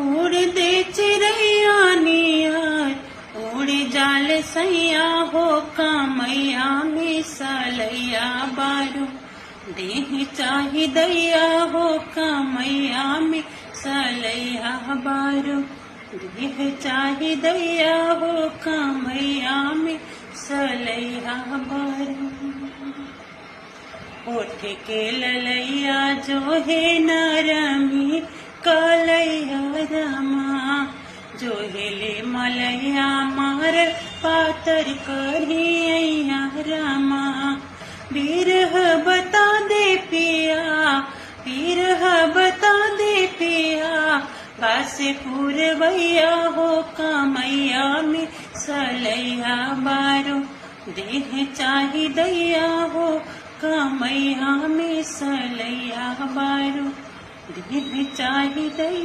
उड़ दे चिड़ैया नियर उड़ जाल सैया हो कामैया में सलैया बारू देह चाही दैया हो कामैया में सलैया बारू देह चाही दैया हो कामैया में सलैया बारू होठ के ललैया जो है नरमी कलैया रमा जो हेले मलैया मार पातर करिया रमा बिरह बता दे पिया बिरह बता दे पिया बासे पूरवैया हो कामैया में सलैया बारू देह चाही दैया हो कामैया में सलैया बारू देह चाही दैया।